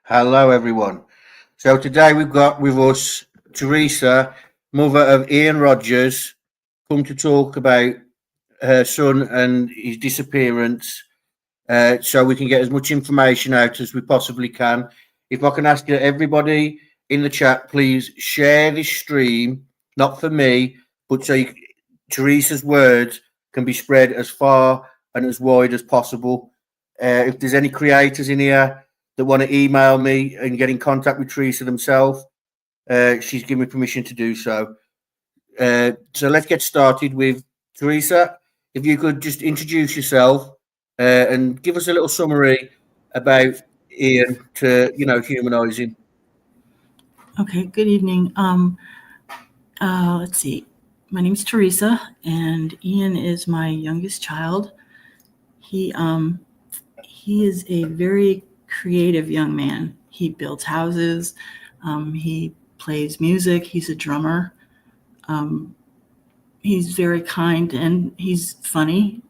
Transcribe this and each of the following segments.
Hello, everyone. So today we've got with us Teresa, mother of Ian Rogers, come to talk about her son and his disappearance, so we can get as much information out as we possibly can. If I can ask you, everybody in the chat, please share this stream, not for me, but Teresa's words can be spread as far and as wide as possible. If there's any creators in here that want to email me and get in contact with Teresa themselves, she's given me permission to do so. So let's get started with Teresa. If you could just introduce yourself and give us a little summary about Ian to, humanise him. Okay, good evening. Let's see. My name's Teresa, and Ian is my youngest child. He is a very creative young man. He builds houses. He plays music. He's a drummer. He's very kind and he's funny.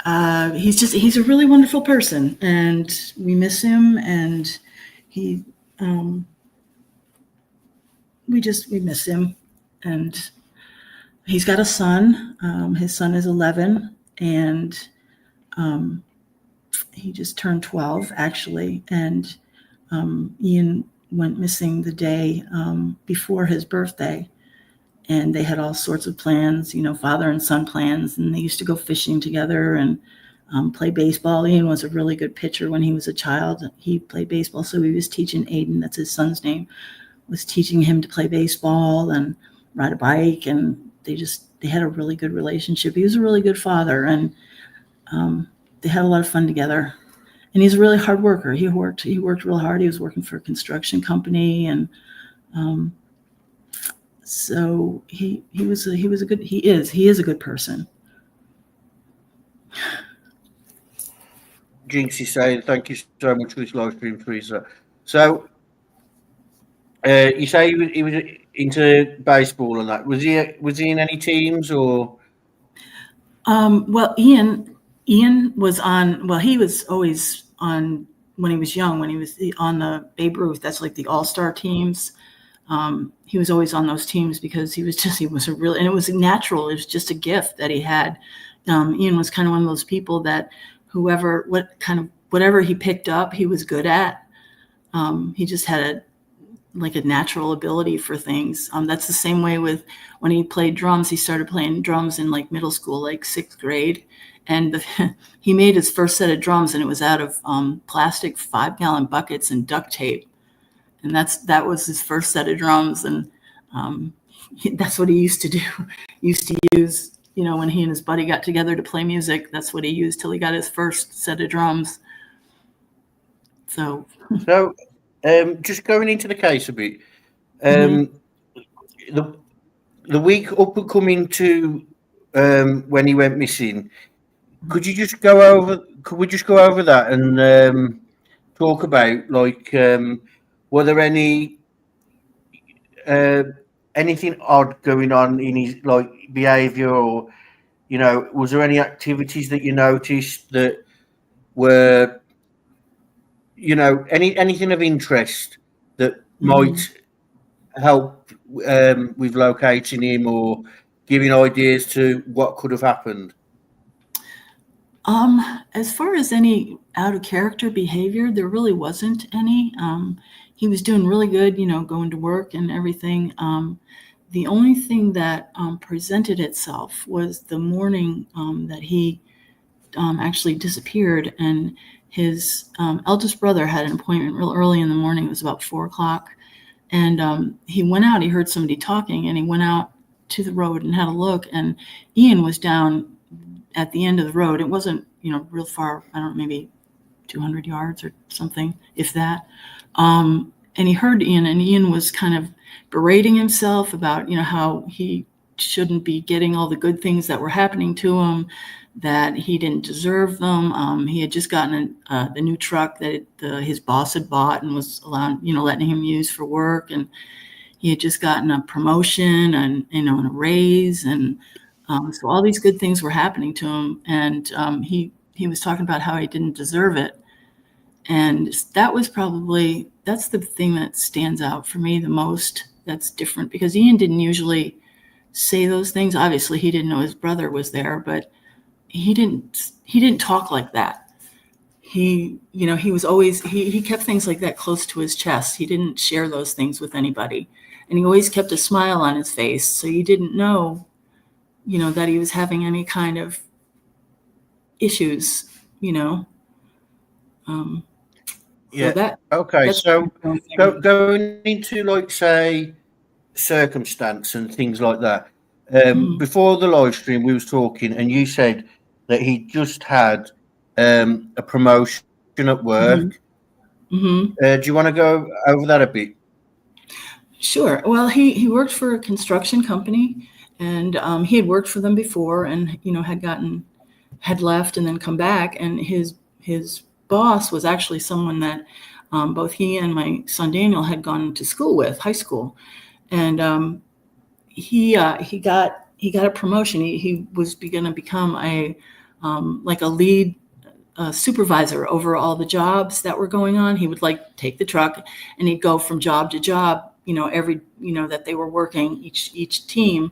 He's a really wonderful person, and we miss him, and we miss him. And he's got a son. His son is 11, and he just turned 12 actually, and Ian went missing the day before his birthday. And they had all sorts of plans, father and son plans, and they used to go fishing together and play baseball. Ian was a really good pitcher when he was a child. He played baseball, so he was teaching Aiden, that's his son's name, was teaching him to play baseball and ride a bike, and they had a really good relationship. He was a really good father, and they had a lot of fun together. And he's a really hard worker. He worked real hard. He was working for a construction company, and so he is a good person. Jinx is saying thank you so much for this live stream, Teresa. So you say he was into baseball and that. Was he in any teams or? Well, Ian was on. Well, he was always on when he was young. When he was on the Babe Ruth, that's like the all-star teams. He was always on those teams because he was a real, and it was natural. It was just a gift that he had. Ian was kind of one of those people that whatever he picked up, he was good at. He just had a natural ability for things. That's the same way with when he played drums. He started playing drums in like middle school, like 6th grade. And he made his first set of drums, and it was out of plastic 5-gallon buckets and duct tape. And that was his first set of drums, and that's what he used to do. He used to use, when he and his buddy got together to play music, that's what he used till he got his first set of drums. So just going into the case a bit, the week up and coming to when he went missing, could we just go over that and talk about were there anything odd going on in his behavior, or was there any activities that you noticed that were anything of interest that might help with locating him or giving ideas to what could have happened? As far as any out of character behavior, there really wasn't any. He was doing really good, going to work and everything. The only thing that presented itself was the morning that he actually disappeared, and his eldest brother had an appointment real early in the morning. It was about 4:00, and he went out. He heard somebody talking, and he went out to the road and had a look, and Ian was down at the end of the road. It wasn't, real far. I don't know, maybe 200 yards or something, if that. And he heard Ian, and Ian was kind of berating himself about, how he shouldn't be getting all the good things that were happening to him, that he didn't deserve them. He had just gotten the new truck that his boss had bought and was letting him use for work, and he had just gotten a promotion and and a raise, and so all these good things were happening to him, and he he was talking about how he didn't deserve it. And that's the thing that stands out for me the most. That's different because Ian didn't usually say those things. Obviously, he didn't know his brother was there, but he didn't talk like that. He was always, he kept things like that close to his chest. He didn't share those things with anybody. And he always kept a smile on his face. So you didn't know, that he was having any kind of issues, Yeah. So Okay. that's So one thing. going into, like, say, circumstance and things like that. Mhm. Before the live stream, we was talking, and you said that he just had a promotion at Mhm. work. Mhm. Do you want to go over that a bit? Sure. Well, he worked for a construction company, and he had worked for them before, and had left and then come back. And his boss was actually someone that both he and my son Daniel had gone to school with, high school, and he got a promotion. He was going to become like a lead supervisor over all the jobs that were going on. He would like take the truck and he'd go from job to job, every, that they were working each team,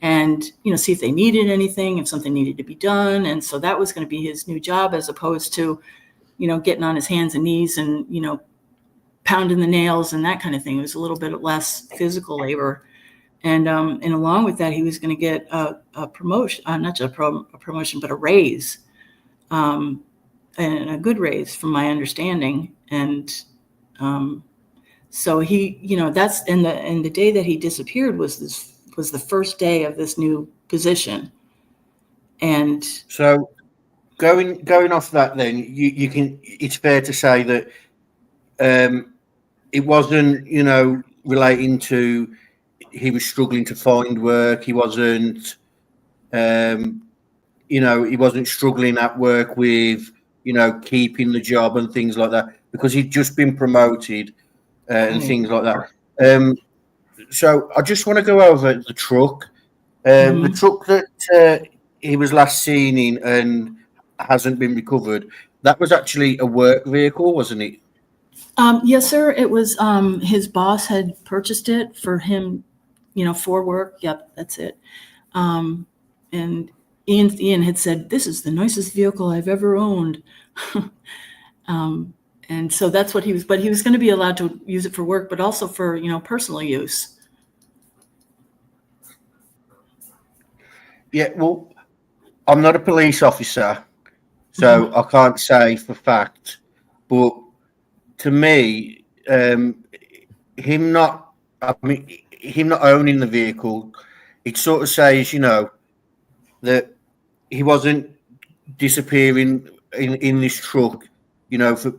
and, see if they needed anything, if something needed to be done. And so that was going to be his new job, as opposed to, getting on his hands and knees and, pounding the nails and that kind of thing. It was a little bit less physical labor. And along with that, he was going to get a promotion, not just a promotion, but a raise. And a good raise, from my understanding. And so he, that's and the day that he disappeared was the first day of this new position. And So going off that, then you can. It's fair to say that it wasn't, relating to he was struggling to find work. He wasn't. Um, he wasn't struggling at work with, keeping the job and things like that, because he'd just been promoted and right. things like that. So I just want to go over the truck. The Mhm. truck that he was last seen in and hasn't been recovered. That was actually a work vehicle, wasn't it? Yes, sir. It was his boss had purchased it for him, for work. Yep, that's it. Um, and Ian had said, "This is the nicest vehicle I've ever owned." um, and so that's what he was. But he was going to be allowed to use it for work, but also for personal use. Yeah. Well, I'm not a police officer, Mhm. so I can't say for fact. But to me, him not, I mean, him not owning the vehicle, it sort of says, that he wasn't disappearing in this truck, for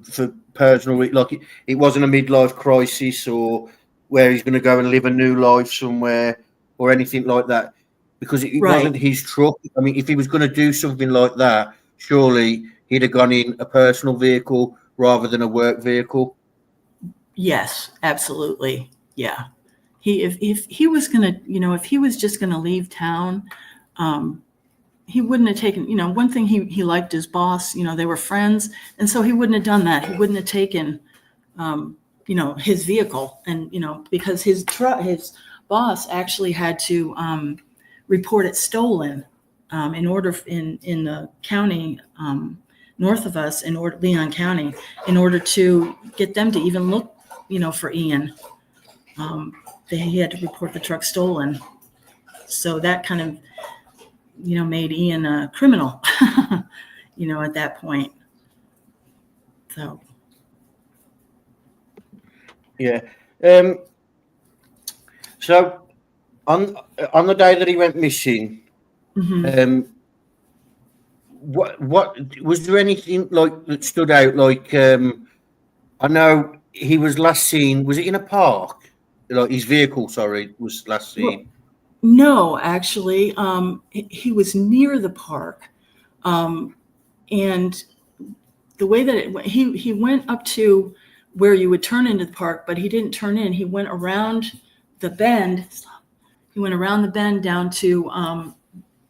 personal, like it wasn't a midlife crisis, or where he's going to go and live a new life somewhere, or anything like that, because it Right. wasn't his truck. I mean, if he was going to do something like that, surely he'd have gone in a personal vehicle rather than a work vehicle. Yes, absolutely. Yeah. If he was gonna, if he was just gonna leave town, um, he wouldn't have taken. One thing, he liked his boss. They were friends, and so he wouldn't have done that. He wouldn't have taken, his vehicle, and because his boss actually had to report it stolen, in order in the county north of us, in order Leon County, in order to get them to even look, for Ian. Um, he had to report the truck stolen. So that kind of, made Ian a criminal, at that point. So. Yeah. So on the day that he went missing, Mhm. um, what was there anything like that stood out? Like, I know he was last seen. Was it in a park? Like his vehicle, sorry, was last Well, seen. no, actually, he was near the park, um, and the way that he went up to where you would turn into the park, but he didn't turn in. He went around the bend. He went around the bend down to,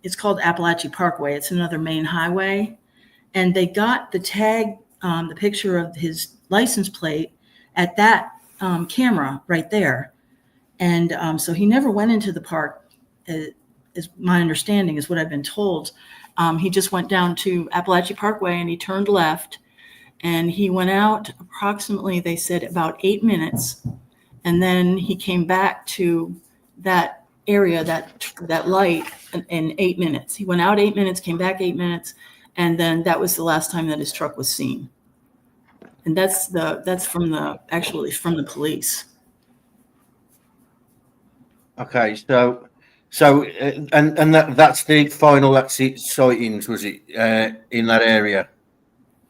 it's called Appalachian Parkway. It's another main highway, and they got the tag, the picture of his license plate at that camera right there. And so he never went into the park, is my understanding, is what I've been told. He just went down to Appalachian Parkway and he turned left, and he went out approximately, they said, about 8 minutes. And then he came back to that area, that light, in 8 minutes. He went out 8 minutes, came back 8 minutes, and then that was the last time that his truck was seen. And that's from the police. Okay, so and that's the final sightings, was it, in that area?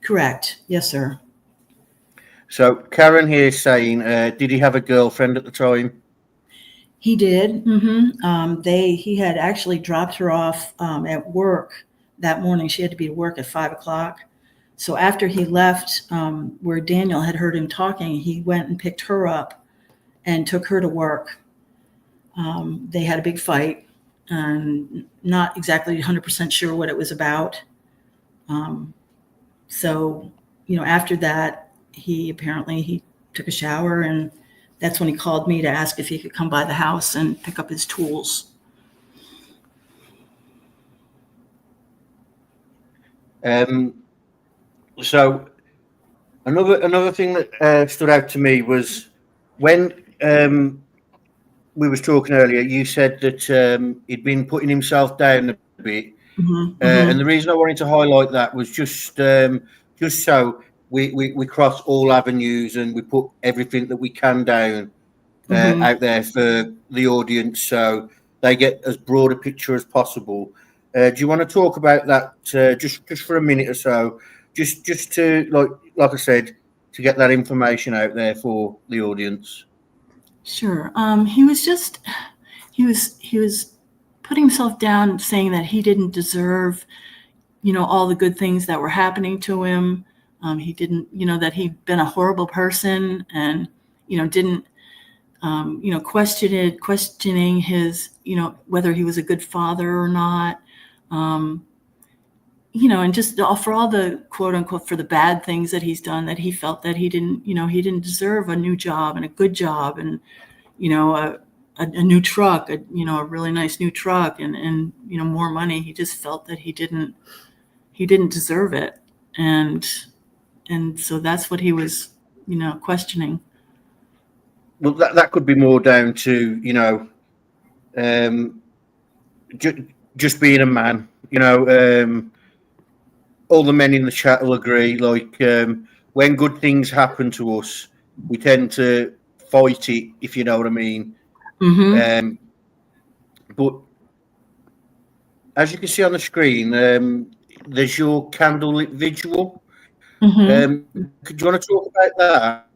Correct. Yes, sir. So Karen here is saying, did he have a girlfriend at the time? He did. He had actually dropped her off at work that morning. She had to be at work at 5:00. So after he left, where Daniel had heard him talking, he went and picked her up and took her to work. They had a big fight, and not exactly 100% sure what it was about. So, after that, he took a shower, and that's when he called me to ask if he could come by the house and pick up his tools. So another thing that stood out to me was when we was talking earlier. You said that he'd been putting himself down a bit, and the reason I wanted to highlight that was just so we cross all avenues and we put everything that we can down out there for the audience, so they get as broad a picture as possible. Do you want to talk about that just for a minute or so, just to like I said, to get that information out there for the audience? Sure. He was putting himself down, saying that he didn't deserve, all the good things that were happening to him. He didn't, that he'd been a horrible person, and, didn't, questioning his, whether he was a good father or not. And just for all the quote unquote, for the bad things that he's done, that he felt that he didn't deserve a new job and a good job, and, a new truck, a really nice new truck, and more money. He just felt that he didn't deserve it. And so that's what he was, questioning. Well, that could be more down to, just being a man, all the men in the chat will agree. Like, when good things happen to us, we tend to fight it, if you know what I mean. But as you can see on the screen, there's your candlelit visual. Could you want to talk about that?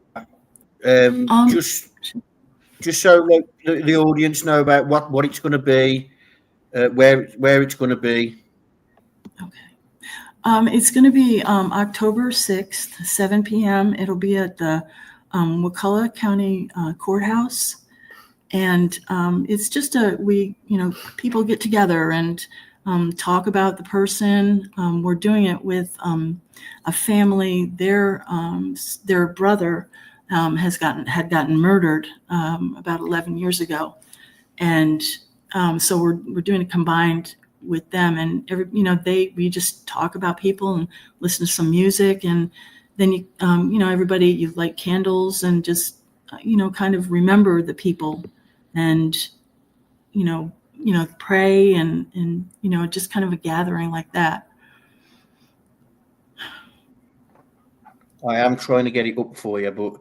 Just so like the audience know about what it's going to be, where it's going to be. Okay. It's going to be October 6th, 7 p.m. It'll be at the Wakulla County Courthouse. And it's just people get together and talk about the person. We're doing it with a family. Their brother had gotten murdered about 11 years ago, and so we're doing it combined with them. And we just talk about people and listen to some music, and then everybody, you light candles and just kind of remember the people, and pray, and just kind of a gathering like that. I am trying to get it up for you, but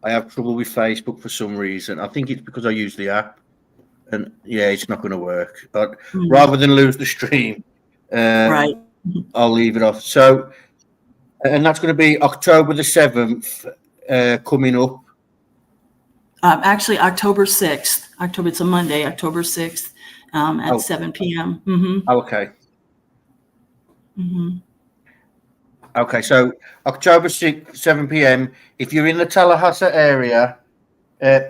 I have trouble with Facebook for some reason. I think it's because I use the app, and it's not going to work. But rather than lose the stream, Right. I'll leave it off. So, and that's going to be October the 7th coming up. Actually, October 6th. It's a Monday, October 6th at 7 p.m. Okay. Okay, so October 6th, 7 p.m. If you're in the Tallahassee area,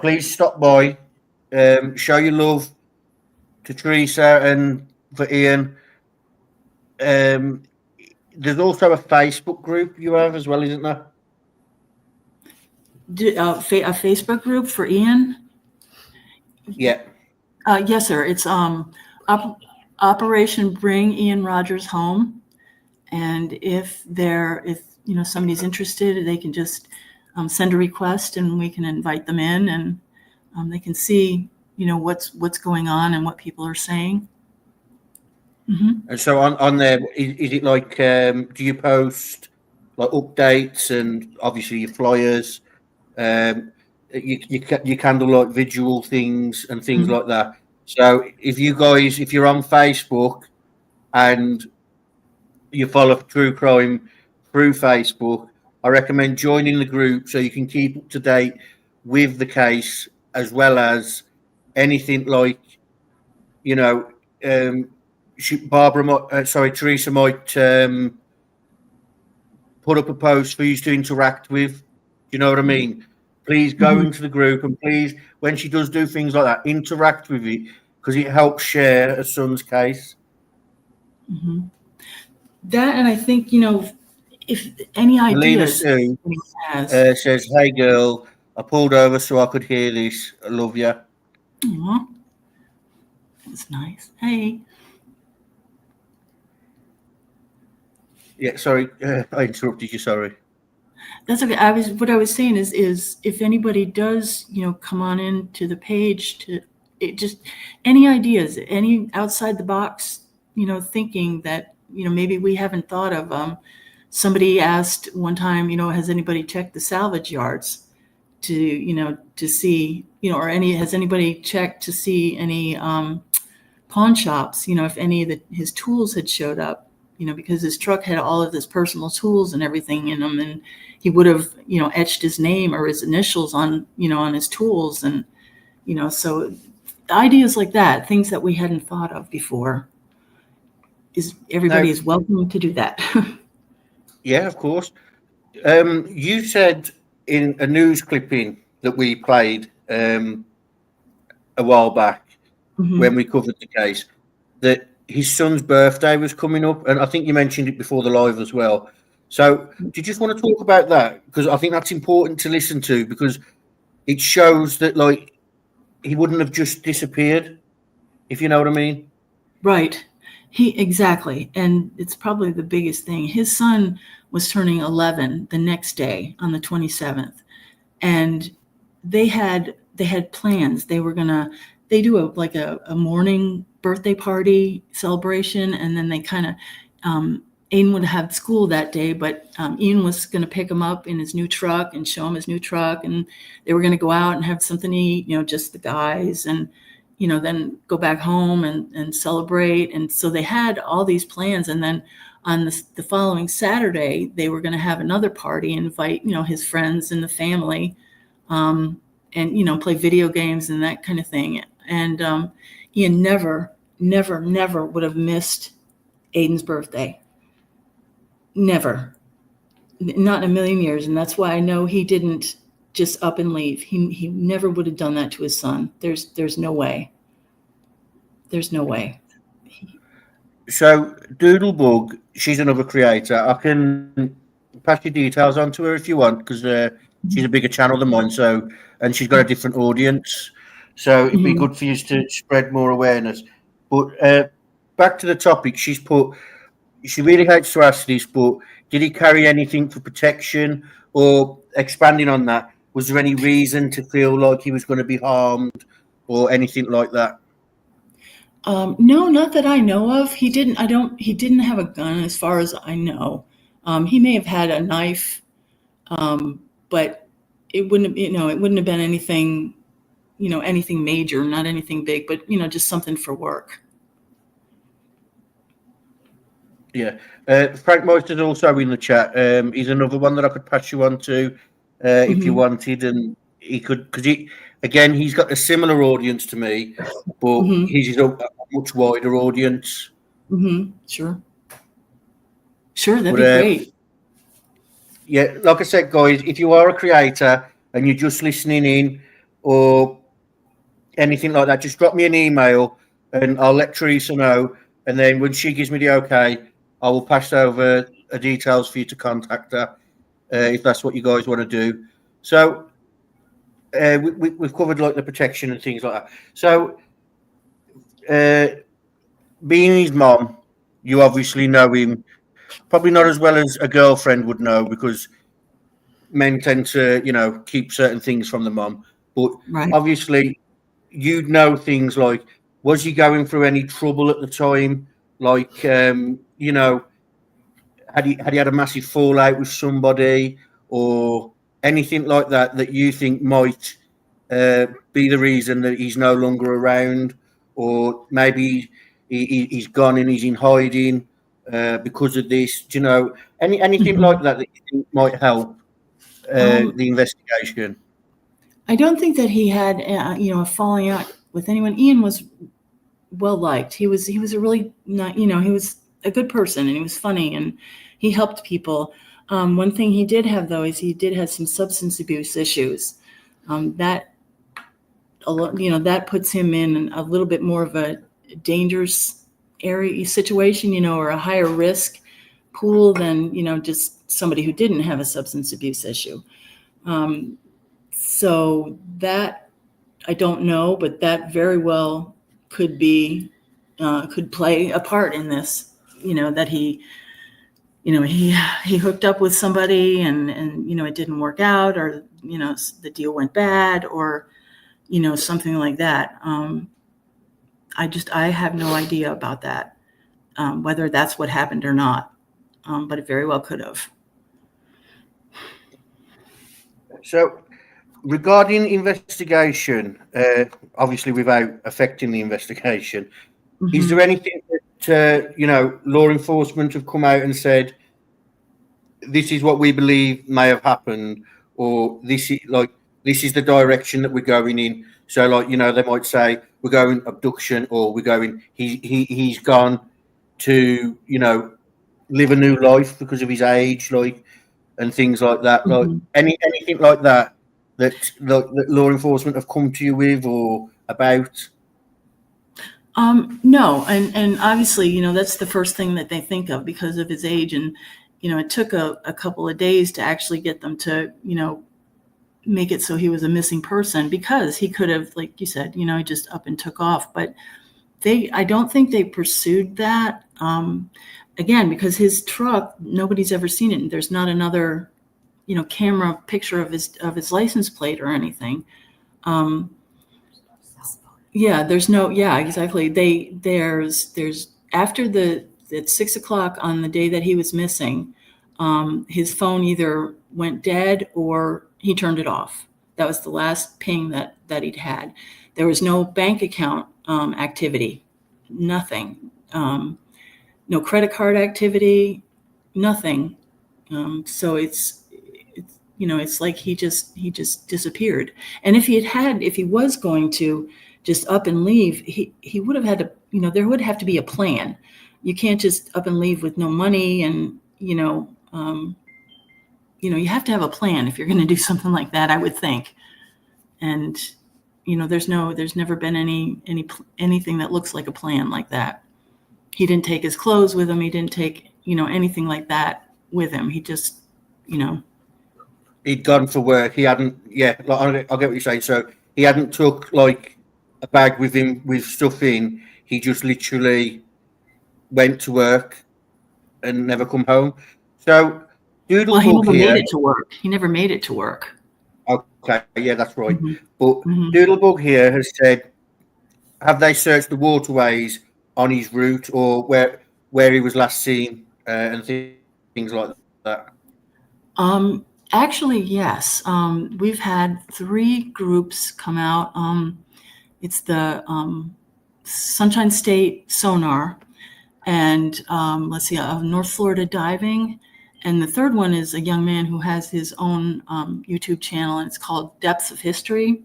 please stop by. Show your love to Teresa and for Ian. there's also a Facebook group you have as well, isn't there? A Facebook group for Ian? Yeah. Yes, sir. It's Operation Bring Ian Rogers Home. And if somebody's interested, they can just send a request, and we can invite them in, and they can see what's going on and what people are saying. Mm-hmm. And so on there, is it like, do you post like updates and obviously your flyers? You can do like visual things and things Mm-hmm. like that. So if you're on Facebook and you follow true crime through Facebook, I recommend joining the group so you can keep up to date with the case, as well as anything like, you know, Teresa might put up a post for you to interact with. Do you know what I mean? Please go into the group, and please, when she does do things like that, interact with it, because it helps share her son's case. Mm-hmm. That, and I think, if any Helena ideas Sue says, "Hey girl, I pulled over so I could hear this. I love you." Aw, that's nice. Hey. Yeah, sorry, I interrupted you. Sorry. That's okay. What I was saying is if anybody does, come on into the page just any ideas, any outside the box, thinking that, maybe we haven't thought of. Somebody asked one time, has anybody checked the salvage yards to see, has anybody checked to see any pawn shops, if any of his tools had showed up, because his truck had all of his personal tools and everything in them, and he would have, etched his name or his initials on, on his tools. And, so ideas like that, things that we hadn't thought of before, everybody is welcome to do that. Yeah, of course. You said in a news clipping that we played a while back Mm-hmm. when we covered the case that his son's birthday was coming up, and I think you mentioned it before the live as well. So, do you just want to talk about that? Because I think that's important to listen to, because it shows that like he wouldn't have just disappeared, if you know what I mean. Right. Exactly. And it's probably the biggest thing. His son was turning 11 the next day on the 27th. And they had plans. They do a morning birthday party celebration. And then they kind of, Aiden would have school that day, but Ian was going to pick him up in his new truck and show him his new truck. And they were going to go out and have something to eat, just the guys, and, then go back home and celebrate. And so they had all these plans. And then on the following Saturday, they were going to have another party, invite, his friends and the family, and, play video games and that kind of thing. And Ian never would have missed Aiden's birthday. Never. Not in a million years. And that's why I know he didn't just up and leave. He never would have done that to his son. There's no way. There's no way. So Doodlebug, she's another creator. I can pass your details on to her if you want, because she's a bigger channel than mine. So, and she's got a different audience. So it'd be good for you to spread more awareness. But back to the topic, she really hates to ask this, but did he carry anything for protection? Or expanding on that, was there any reason to feel like he was going to be harmed or anything like that? No, not that I know of. He didn't have a gun as far as I know. He may have had a knife, but it wouldn't have been anything, anything major, not anything big, but, just something for work. Yeah. Frank Moyster's also in the chat. He's another one that I could pass you on to if you wanted, and he could, because he's got a similar audience to me, but he's a much wider audience. Sure, that'd be great. Yeah, like I said, guys, if you are a creator and you're just listening in or anything like that, just drop me an email and I'll let Teresa know. And then when she gives me the okay, I will pass over her details for you to contact her if that's what you guys want to do. So we've covered like the protection and things like that. So being his mom, you obviously know him probably not as well as a girlfriend would know because men tend to, keep certain things from the mom. But Right. obviously, you'd know things like was he going through any trouble at the time? Like, had he had a massive fallout with somebody or anything like that that you think might be the reason that he's no longer around, or maybe he's gone and he's in hiding because of this? Do you know anything like Mhm. that that you think might help Um, the investigation? I don't think that he had, a falling out with anyone. Ian was well liked. He was a really not, he was a good person and he was funny and he helped people. One thing he did have though is he did have some substance abuse issues. That that puts him in a little bit more of a dangerous area situation, or a higher risk pool than just somebody who didn't have a substance abuse issue. So that I don't know, but that very well could be could play a part in this. That he hooked up with somebody and it didn't work out, or the deal went bad, or something like that. I have no idea about that, whether that's what happened or not, but it very well could have. So, regarding investigation, obviously without affecting the investigation, is there Mm-hmm. anything that law enforcement have come out and said this is what we believe may have happened, or this is the direction that we're going in? So, like they might say we're going abduction, or we're going he's gone to live a new life because of his age, like and things like that. Like Mm-hmm. anything like that that law enforcement have come to you with or about. No, and obviously, that's the first thing that they think of because of his age, and it took a couple of days to actually get them to make it so he was a missing person, because he could have, like you said, he just up and took off. But I don't think they pursued that. Again, because his truck, nobody's ever seen it, and there's not another camera picture of his license plate or anything. Um, Yeah, there's no, yeah, exactly. There's after at 6 o'clock on the day that he was missing, his phone either went dead or he turned it off. That was the last ping that he'd had. There was no bank account activity, nothing, no credit card activity, nothing. So it's like he just disappeared. And if he was going to just up and leave, he would have had to, there would have to be a plan. You can't just up and leave with no money, and you have to have a plan if you're going to do something like that, I would think. And there's never been anything that looks like a plan like that. He didn't take his clothes with him. He didn't take anything like that with him. He just you know He'd gone for work. He hadn't. Yeah, like, I get what you're saying. So he hadn't took like a bag with him with stuff in. He just literally went to work and never come home. So Well, he Doodlebug never made here. it to work. He never made it to work. Okay, yeah, that's right. Hmm. But Hmm. Doodlebug here has said, have they searched the waterways on his route or where he was last seen and things like that? Actually, yes. We've had 3 groups come out. It's the Sunshine State Sonar, and let's see, North Florida Diving, and the third one is a young man who has his own YouTube channel, and it's called Depths of History.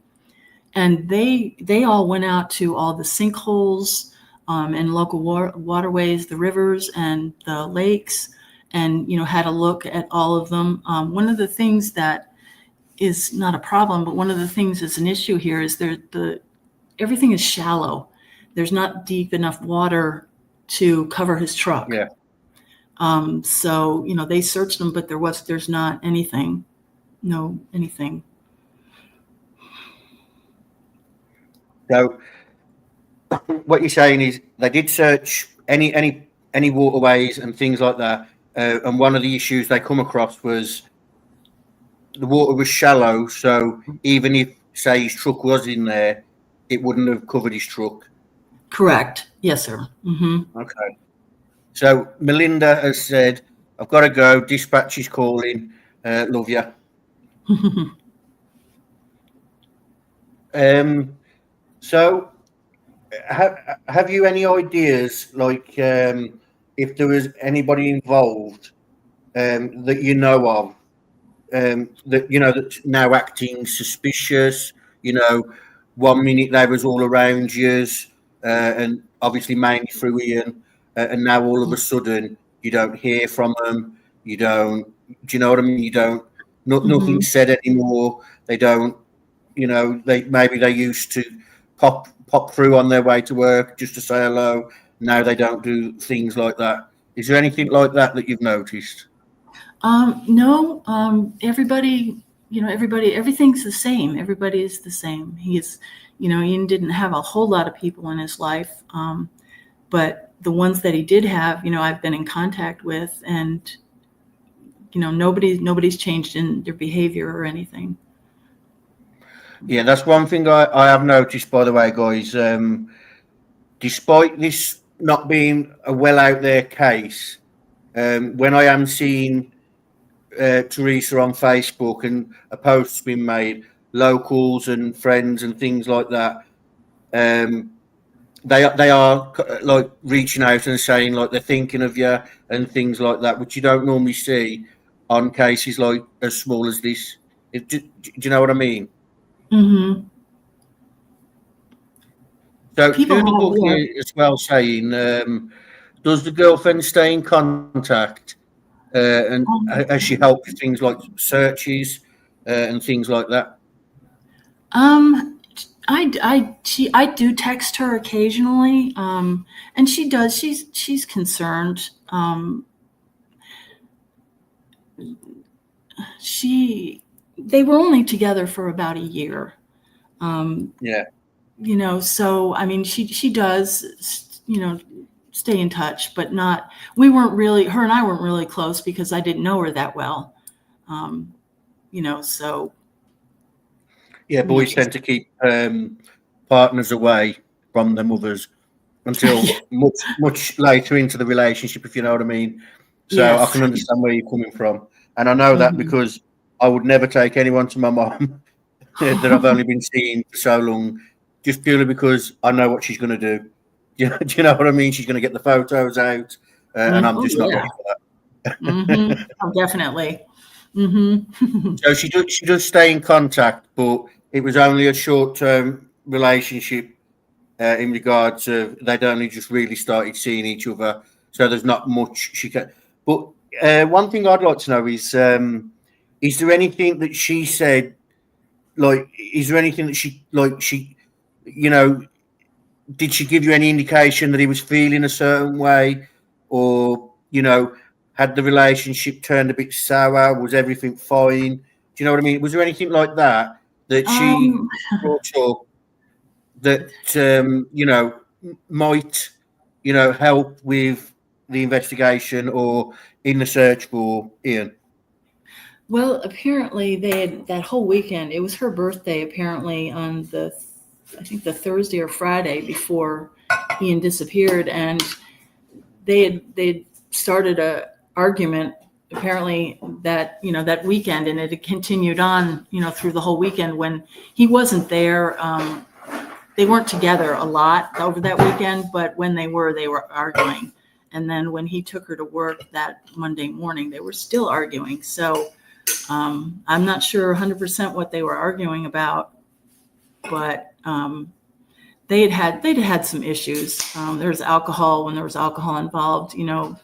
And they all went out to all the sinkholes and local waterways, the rivers and the lakes, and had a look at all of them. One of the things that is not a problem, but one of the things that's an issue here is everything is shallow. There's not deep enough water to cover his truck. Yeah. So, they searched them, but there's not anything, no anything. So what you're saying is they did search any waterways and things like that, and one of the issues they come across was the water was shallow, so even if, say, his truck was in there, it wouldn't have covered his truck. Correct. Yes, sir. Okay. So Melinda has said, "I've got to go. Dispatch is calling. Love you." So have you any ideas, like if there was anybody involved that you know of, that that's now acting suspicious? You know, 1 minute they was all around you, and obviously mainly through Ian, and now all of a sudden you don't hear from them. You don't. Do you know what I mean? You don't. Nothing's said anymore. They don't. They used to pop through on their way to work just to say hello. Now they don't do things like that. Is there anything like that you've noticed? No, everything's the same. Everybody is the same. Ian didn't have a whole lot of people in his life, but the ones that he did have, I've been in contact with, and nobody's changed in their behavior or anything. Yeah, that's one thing I have noticed, by the way, guys. Despite this not being a well out there case, when I am seeing Teresa on Facebook and a post's been made, locals and friends and things like that, they are like reaching out and saying like they're thinking of you and things like that, which you don't normally see on cases like as small as this. Do you know what I mean? Mm-hmm. So People Doodlebook have, here as well saying, does the girlfriend stay in contact, and has she helped with things like searches and things like that? I do text her occasionally, and she does. She's concerned. They were only together for about a year. Yeah. So I mean, she does, stay in touch, but not. We weren't really. Her and I weren't really close because I didn't know her that well. So Yeah, boys she's tend to keep partners away from their mothers until much later into the relationship, if you know what I mean. So I yes. can understand where you're coming from, and I know that Mhm. because I would never take anyone to my mom that I've only been seeing for so long, just purely because I know what she's going to do. Do you know what I mean? She's going to get the photos out, and I'm Oh just not yeah. ready for Mm-hmm. that. Oh, definitely. Mm-hmm. So she does stay in contact, but it was only a short term relationship in regards of they'd only just really started seeing each other. So there's not much she can. But one thing I'd like to know is there anything that she said? Like, is there anything that she, you know, did she give you any indication that he was feeling a certain way, or had the relationship turned a bit sour? Was everything fine? Do you know what I mean? Was there anything like that she um, brought up that might help with the investigation or in the search for Ian? well, apparently they had that whole weekend. It was her birthday, apparently, on I think the Thursday or Friday before Ian disappeared, and they had started a argument apparently that weekend, and it had continued on through the whole weekend when he wasn't there. They weren't together a lot over that weekend, but when they were arguing. And then when he took her to work that Monday morning, they were still arguing. So I'm not sure 100% what they were arguing about, but they'd had some issues. There was alcohol when there was alcohol involved. Yeah,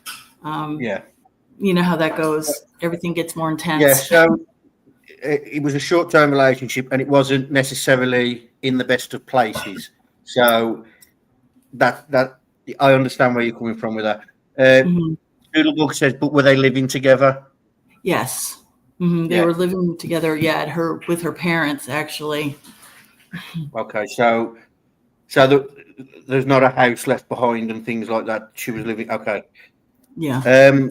You know how that goes. Everything gets more yeah. intense. So it was a short-term relationship, and it wasn't necessarily in the best of places. So that I understand where you're coming from with that. Mhm. Doodlebug says, but were they living together? Yes. They Yeah. were living together, yeah, with her parents, actually. Okay. So there's not a house left behind and things like that. She was living. Okay. Yeah.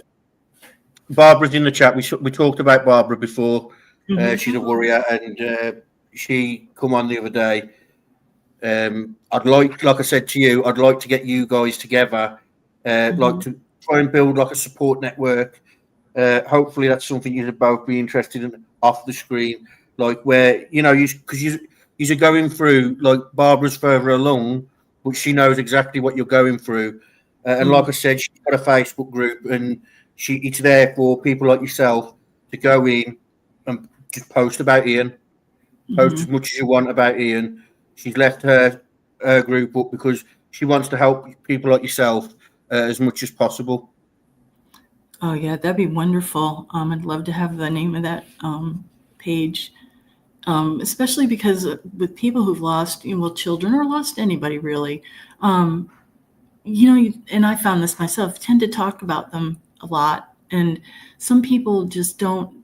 Barbara's in the chat. We talked about Barbara before. Hmm. She's a warrior, and she come on the other day. I'd like I said to you, I'd like to get you guys together, like Hmm. to try and build like a support network. Hopefully, that's something you'd both be interested in off the screen, like where you're going through. Like Barbara's further along, but she knows exactly what you're going through. And like I said, she's got a Facebook group, and it's there for people like yourself to go in and just post about Ian, post Hmm. as much as you want about Ian. She's left her group up because she wants to help people like yourself as much as possible. Oh, yeah, that'd be wonderful. I'd love to have the name of that page, especially because with people who've lost, well, children or lost anybody really, um, and I found this myself, tend to talk about them a lot. And some people just don't,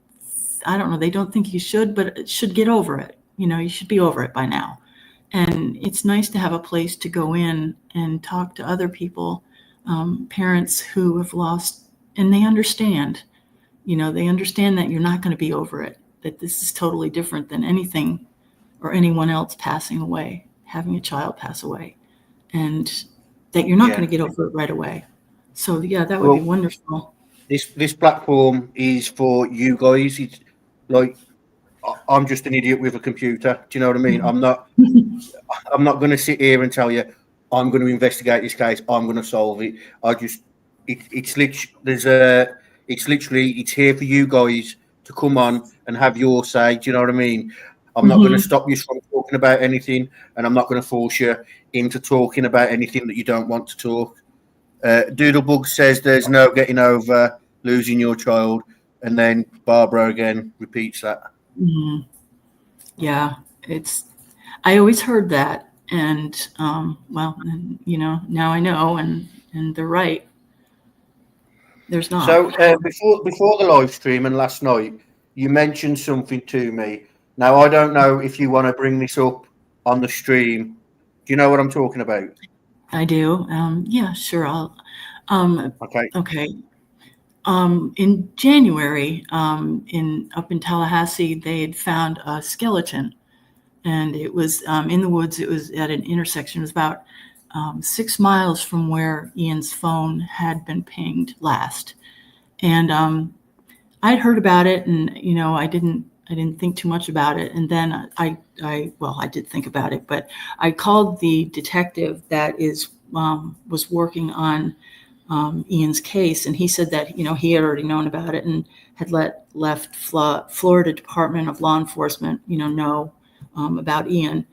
I don't know, they don't think you should, but should get over it. You should be over it by now. And it's nice to have a place to go in and talk to other people, parents who have lost, and they understand. They understand that you're not going to be over it, that this is totally different than anything or anyone else passing away, having a child pass away, and that you're not going Yeah. to get over it right away. So, yeah, that would be Well, wonderful. this platform is for you guys. It's like I'm just an idiot with a computer. Do you know what I mean? Mhm. I'm not going to sit here and tell you I'm going to investigate this case. I'm going to solve it. I just it's literally it's here for you guys to come on and have your say. Do you know what I mean? I'm not going to Mhm. stop you from talking about anything, and I'm not going to force you into talking about anything that you don't want to talk. Doodlebug says there's no getting over losing your child, and then Barbara again repeats that. Mhm. Yeah, I always heard that, and well, and, now I know, and they're right. There's not. So before the live stream and last night, you mentioned something to me. Now I don't know if you want to bring this up on the stream. Do you know what I'm talking about? I do. Yeah, sure. Um, Okay. okay. In January, in up in Tallahassee, they had found a skeleton, and it was in the woods. It was at an intersection. It was about 6 miles from where Ian's phone had been pinged last. And I'd heard about it, and I didn't think too much about it. And then I did think about it, but I called the detective that was working on Ian's case, and he said that he had already known about it and had left Florida Department of Law Enforcement know about Ian.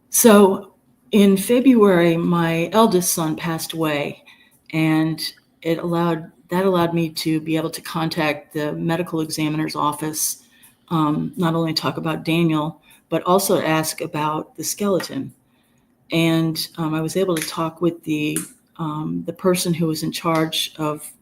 So in February, my eldest son passed away, and that allowed me to be able to contact the medical examiner's office, not only talk about Daniel, but also ask about the skeleton. And I was able to talk with the person who was in charge of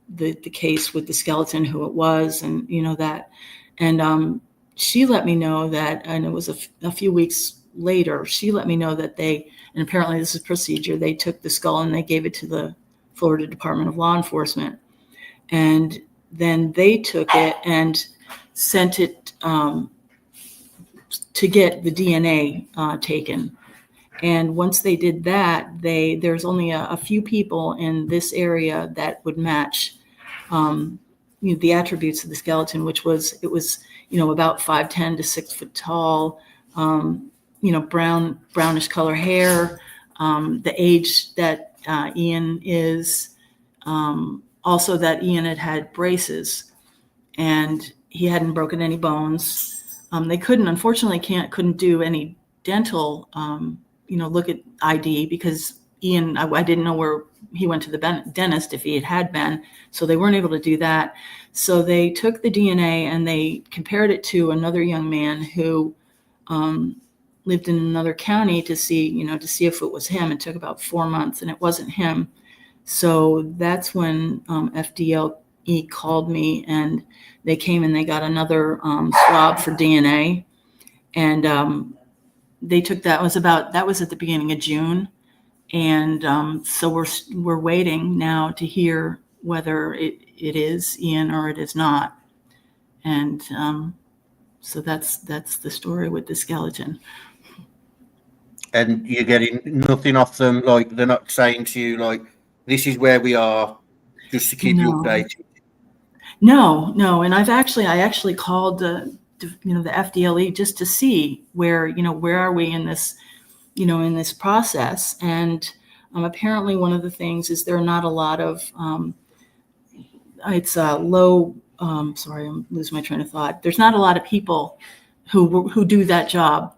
the case with the skeleton, who it was, and that. And she let me know that, and it was a few weeks later, she let me know that and apparently this is procedure, they took the skull and they gave it to the Florida Department of Law Enforcement. And then they took it and sent it to get the DNA taken. And once they did that, there's only a few people in this area that would match the attributes of the skeleton, which was it was about 5'10" to 6 foot tall, brownish color hair, the age that Ian is, also that Ian had had braces and he hadn't broken any bones. They couldn't do any dental, look at ID, because Ian, I didn't know where he went to the dentist, if he had been, so they weren't able to do that. So they took the DNA and they compared it to another young man who lived in another county to see if it was him. It took about 4 months, and it wasn't him. So that's when FDLE called me, and they came and they got another swab for DNA, and they took that was at the beginning of June, and so we're waiting now to hear whether it is Ian or it is not, and so that's the story with the skeleton. And you're getting nothing off them, like they're not saying to you like, "This is where we are," just to keep you No, updated. no, and I actually called the FDLE just to see where are we in this in this process, and apparently one of the things is there are not a lot of it's low. Sorry, I'm losing my train of thought. There's not a lot of people who do that job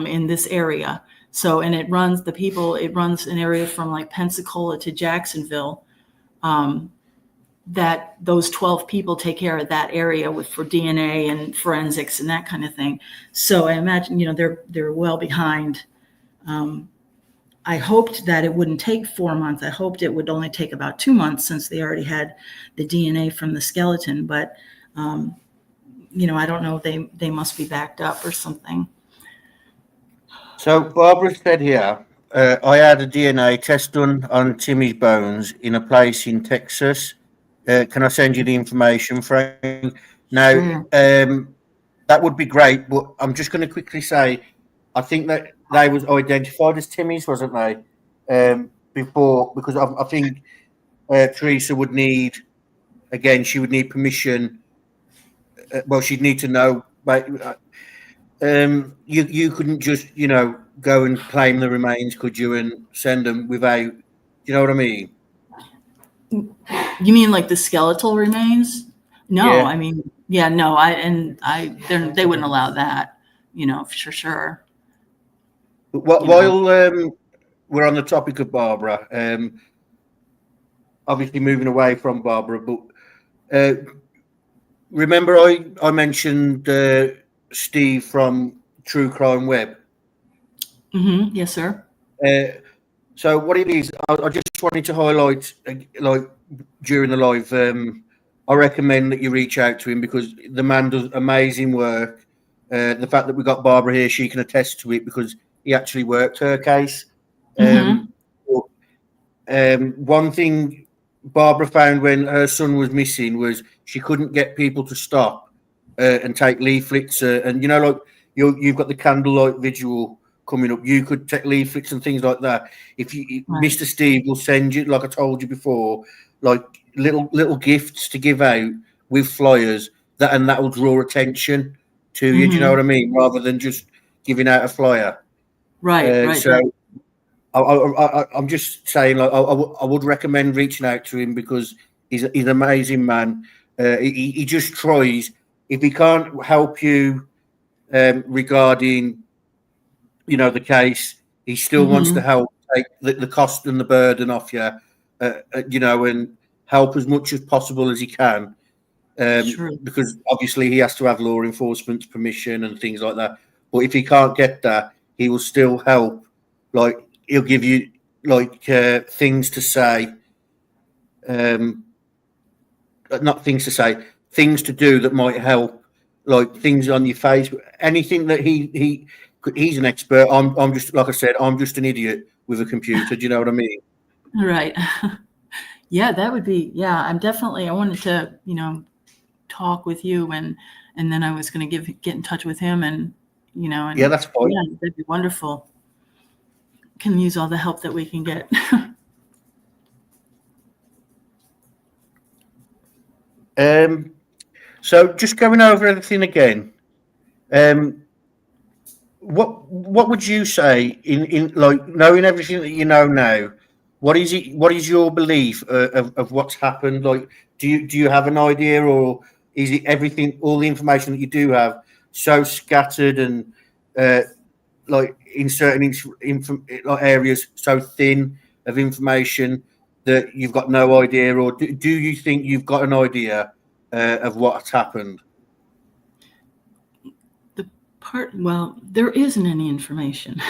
in this area. So, and it runs an area from like Pensacola to Jacksonville. That those 12 people take care of that area for DNA and forensics and that kind of thing. So I imagine they're well behind. I hoped that it wouldn't take 4 months. I hoped it would only take about 2 months since they already had the DNA from the skeleton. But I don't know. They must be backed up or something. So Barbara said here, I had a DNA test done on Timmy's bones in a place in Texas. Can I send you the information, Frank? Now, Sure. that would be great, but I'm just going to quickly say, I think that they was identified as Timmy's, wasn't they? Before, because I think Teresa would need, again, she would need permission. Well, she'd need to know. But, you couldn't just go and claim the remains, could you, and send them without? Do you know what I mean? You mean like the skeletal remains? No, Yeah. I mean, yeah, no, they wouldn't allow that, for sure. But You know. while we're on the topic of Barbara, obviously moving away from Barbara, but remember I mentioned Steve from True Crime Web. Mm-hmm. Yes, sir. So what it is, I just wanted to highlight, like during the live, I recommend that you reach out to him because the man does amazing work. The fact that we got Barbara here, she can attest to it because he actually worked her case. Mm-hmm. One thing Barbara found when her son was missing was she couldn't get people to stop and take leaflets. And like you've got the candlelight vigil coming up. You could take leaflets and things like that. If Right. Mr. Steve will send you, like I told you before, like little gifts to give out with flyers and that will draw attention to you. Do you know Mm-hmm. what I mean? Rather than just giving out a flyer. Right. So I'm just saying, like, I would recommend reaching out to him because he's an amazing man. He just tries. If he can't help you regarding, the case, he still wants to Mm-hmm. help take the cost and the burden off you, and help as much as possible as he can. Sure. Because obviously he has to have law enforcement's permission and things like that. But if he can't get that, he will still help. Like he'll give you like things to say, not things to say, things to do that might help, like things on your face, anything that he's an expert. I'm just like I said, I'm just an idiot with a computer. Do you know what I mean? Right. Yeah, that would be. Yeah, I wanted to talk with you, and then I was going to get in touch with him, and Yeah, and that's fine. yeah, that'd be wonderful. Can use all the help that we can get. So just going over everything again. Um, what would you say in like knowing everything that you know now? What is it? What is your belief of what's happened? Like, do you have an idea, or is it everything, all the information that you do have, so scattered and uh, like in certain like areas so thin of information that you've got no idea, or do you think you've got an idea of what's happened? Well, there isn't any information.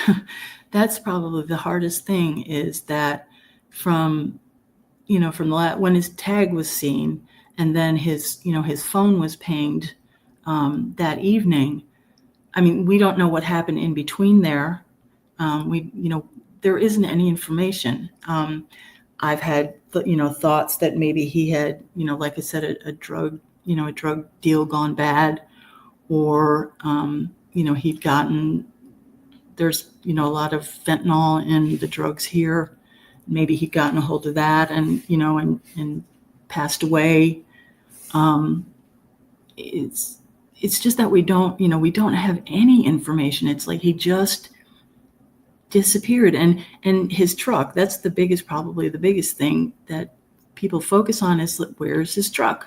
That's probably the hardest thing is that from from when his tag was seen, and then his phone was pinged that evening. I mean, we don't know what happened in between there. There isn't any information. I've had thoughts that maybe he had, like I said, a drug deal gone bad, or he'd gotten, there's a lot of fentanyl in the drugs here. Maybe he'd gotten a hold of that and passed away. It's just that we don't have any information. It's like he just disappeared, and his truck, that's probably the biggest thing that people focus on, is where's his truck.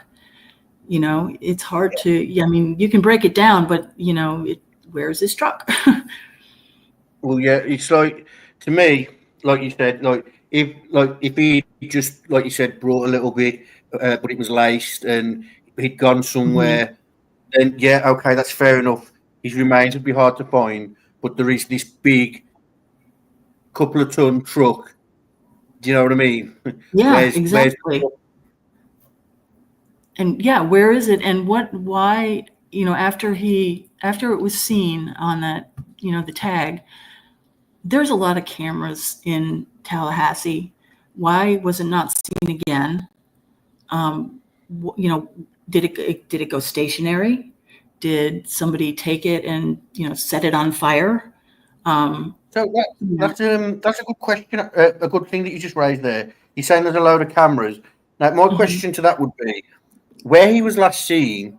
It's hard to, I mean, you can break it down, but where's his truck? Well, yeah, it's like, to me, like you said, if he just, like you said, brought a little bit, but it was laced and he'd gone somewhere, then yeah, okay, that's fair enough. His remains would be hard to find, but there is this big couple of ton truck. Do you know what I mean? Yeah, Where's exactly. And yeah, where is it? And why, after it was seen on that, the tag, there's a lot of cameras in Tallahassee. Why was it not seen again? Did it go stationary? Did somebody take it and set it on fire? So that's a good question. A good thing that you just raised there. You're saying there's a load of cameras. Now, my question to that would be, where he was last seen,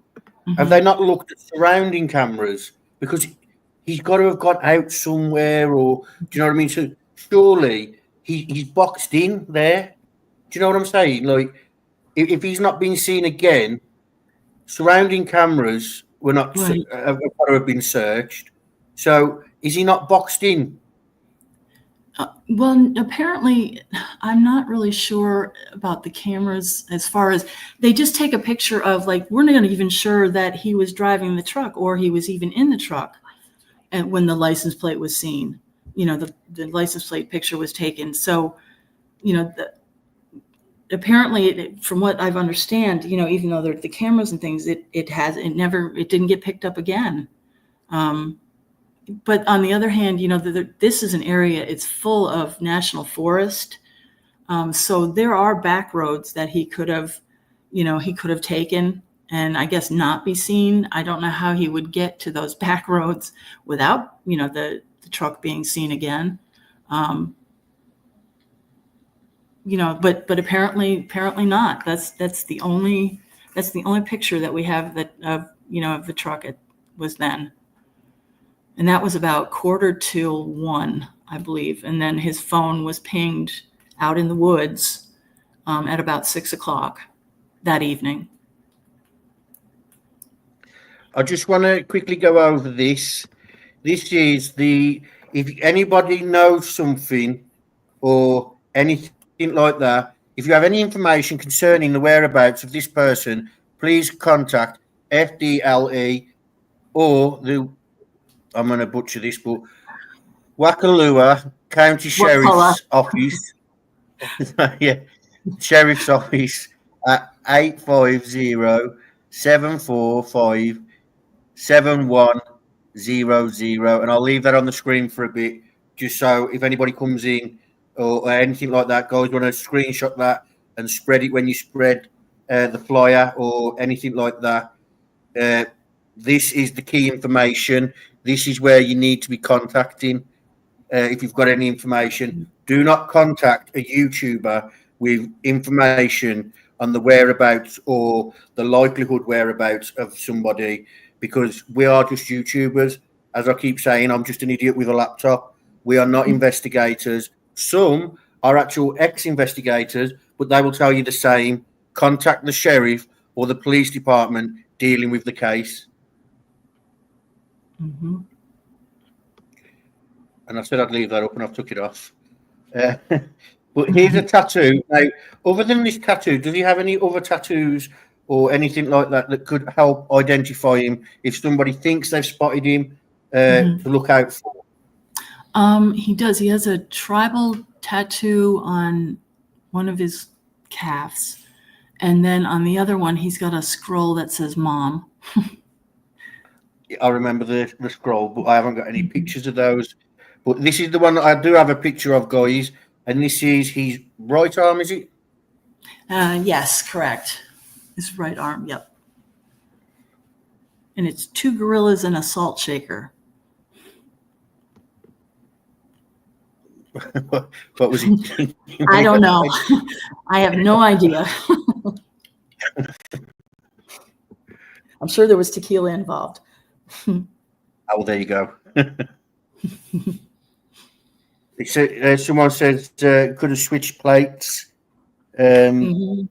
have they not looked at surrounding cameras? Because he's got to have got out somewhere, or do you know what I mean? So surely he's boxed in there. Do you know what I'm saying? Like, if he's not been seen again, surrounding cameras were not Right. have got to have been searched. So is he not boxed in? Well, apparently, I'm not really sure about the cameras, as far as they just take a picture of, like, we're not even sure that he was driving the truck or he was even in the truck. And when the license plate was seen, the license plate picture was taken. So, apparently, from what I've understand, even though there are the cameras and things, it didn't get picked up again. But on the other hand, this is an area, it's full of national forest. So there are back roads that he could have taken and, I guess, not be seen. I don't know how he would get to those back roads without, the truck being seen again. But apparently not. That's the only picture that we have of the truck. It was then. And that was about 1:45, I believe. And then his phone was pinged out in the woods at about 6:00 that evening. I just want to quickly go over this. This is if anybody knows something or anything like that, if you have any information concerning the whereabouts of this person, please contact FDLE or I'm going to butcher this, but Wakalua County Sheriff's Office. Yeah, Sheriff's Office at 850-745-7100, and I'll leave that on the screen for a bit, just so if anybody comes in or anything like that, guys want to screenshot that and spread it when you spread the flyer or anything like that. This is the key information. This is where you need to be contacting. If you've got any information, do not contact a YouTuber with information on the whereabouts or the likelihood whereabouts of somebody, because we are just YouTubers. As I keep saying, I'm just an idiot with a laptop. We are not investigators. Some are actual ex-investigators, but they will tell you the same. Contact the sheriff or the police department dealing with the case. Mm-hmm. And I said I'd leave that up, and I've took it off. But here's a tattoo. Now, other than this tattoo, does he have any other tattoos or anything like that that could help identify him if somebody thinks they've spotted him to look out for? He does. He has a tribal tattoo on one of his calves. And then on the other one, he's got a scroll that says mom. I remember the scroll, but I haven't got any pictures of those. But this is the one that I do have a picture of, guys. And this is his right arm, is it? Yes, correct. His right arm, yep. And it's 2 gorillas and a salt shaker. What was it? I don't know. I have no idea. I'm sure there was tequila involved. Oh, there you go. Someone says could have switched plates. Many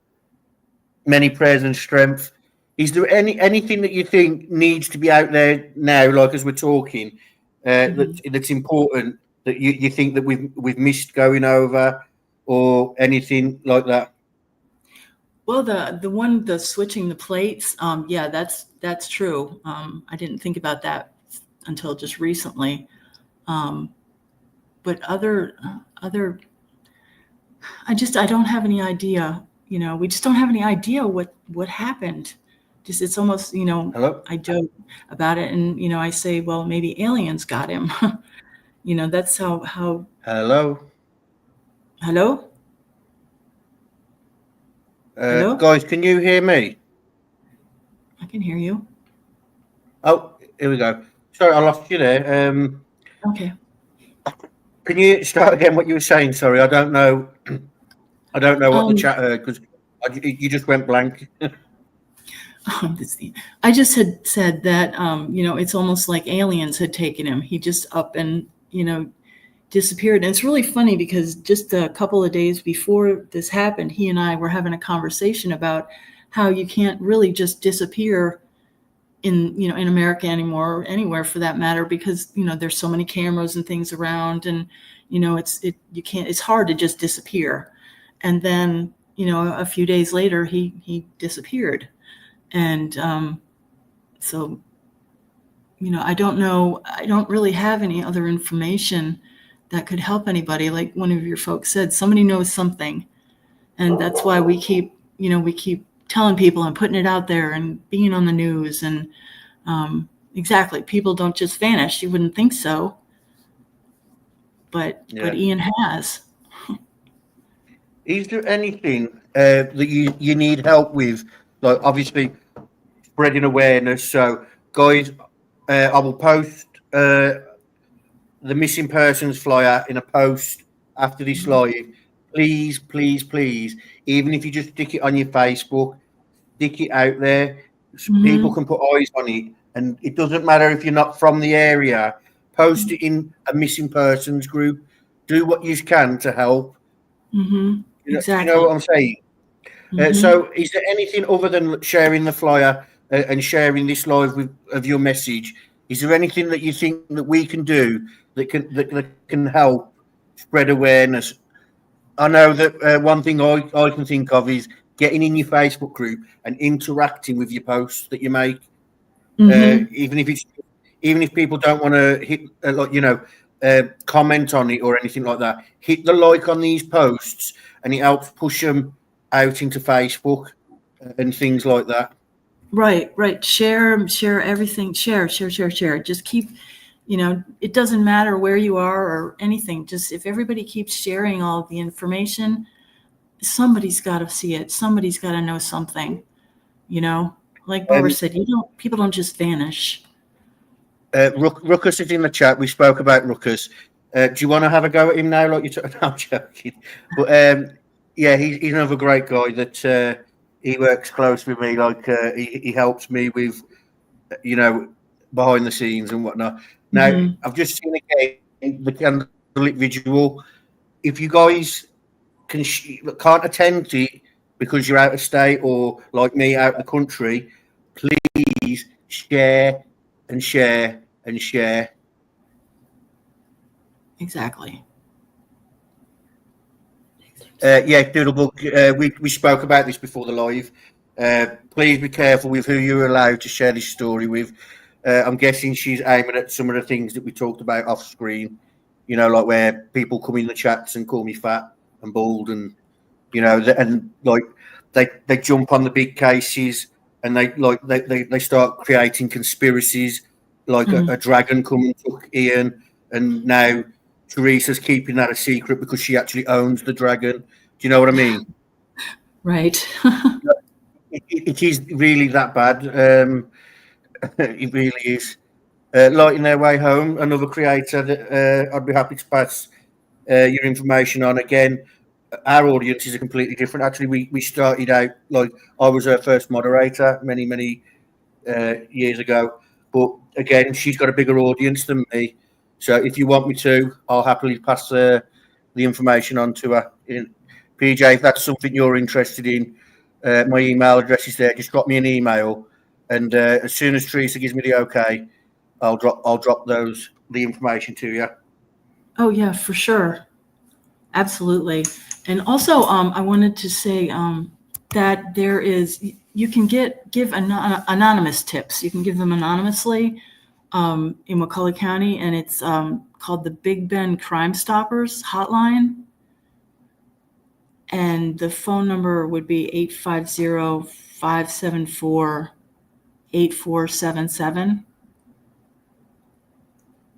prayers and strength. Is there anything that you think needs to be out there now, like as we're talking, that's important that you think that we've missed going over, or anything like that? Well, the switching the plates, yeah, that's true. I didn't think about that until just recently. But other, I don't have any idea. We just don't have any idea what happened. Just it's almost, Hello? I joke about it, and I say, well, maybe aliens got him. That's how. Hello? Hello? Hello? Guys, can you hear me? I can hear you. Oh, here we go. Sorry, I lost you there. Okay. Can you start again what you were saying? Sorry, I don't know. I don't know what the chat heard because you just went blank. I just had said that, it's almost like aliens had taken him. He just up and, disappeared. And it's really funny because just a couple of days before this happened, he and I were having a conversation about how you can't really just disappear in America anymore, or anywhere for that matter, because, there's so many cameras and things around, and, it's hard to just disappear. And then, a few days later, he disappeared. And so, I don't know. I don't really have any other information that could help anybody. Like one of your folks said, somebody knows something. And that's why we keep telling people and putting it out there and being on the news. And exactly, people don't just vanish. You wouldn't think so. But Ian has. Is there anything that you need help with? Like, obviously, spreading awareness. So, guys, I will post the missing persons flyer in a post after this live. Please, please, please, even if you just stick it on your Facebook, stick it out there. People can put eyes on it. And it doesn't matter if you're not from the area. Post it in a missing persons group. Do what you can to help. Exactly. You know what I'm saying? So, is there anything other than sharing the flyer and sharing this live of your message? Is there anything that you think that we can do that can help spread awareness? I know that one thing I can think of is getting in your Facebook group and interacting with your posts that you make, even if people don't want to hit comment on it or anything like that. Hit the like on these posts, and it helps push them out into Facebook and things like that. Right. Share everything. Share. Just keep, it doesn't matter where you are or anything. Just if everybody keeps sharing all the information, somebody's got to see it. Somebody's got to know something, like Barbara said, people don't just vanish. Ruckus is in the chat. We spoke about Ruckus. Do you want to have a go at him now? Like you're I'm joking. But yeah, he's another great guy that he works close with me. Like he helps me with, behind the scenes and whatnot. Now, I've just seen again the Lit Visual. If you guys can't attend to it because you're out of state or like me out of the country, please share and share and share. Exactly. Yeah, Doodlebug, we spoke about this before the live. Please be careful with who you're allowed to share this story with. I'm guessing she's aiming at some of the things that we talked about off screen, like where people come in the chats and call me fat and bald and and like they jump on the big cases and they start creating conspiracies, like a dragon come and took Ian, and now Teresa's keeping that a secret because she actually owns the dragon. Do you know what I mean? Right. It is really that bad. It really is. Lighting their way home, another creator that I'd be happy to pass your information on. Again, our audience is a completely different. Actually, we started out like I was her first moderator many years ago, but again, she's got a bigger audience than me. So if you want me to, I'll happily pass the information on to her. PJ, if that's something you're interested in, my email address is there. Just drop me an email, and as soon as Teresa gives me the okay, I'll drop the information to you. Oh yeah, for sure. Absolutely. And also, I wanted to say that you can give anonymous tips. You can give them anonymously in McCulloch County, and it's called the Big Bend Crime Stoppers Hotline. And the phone number would be 850-574-8477.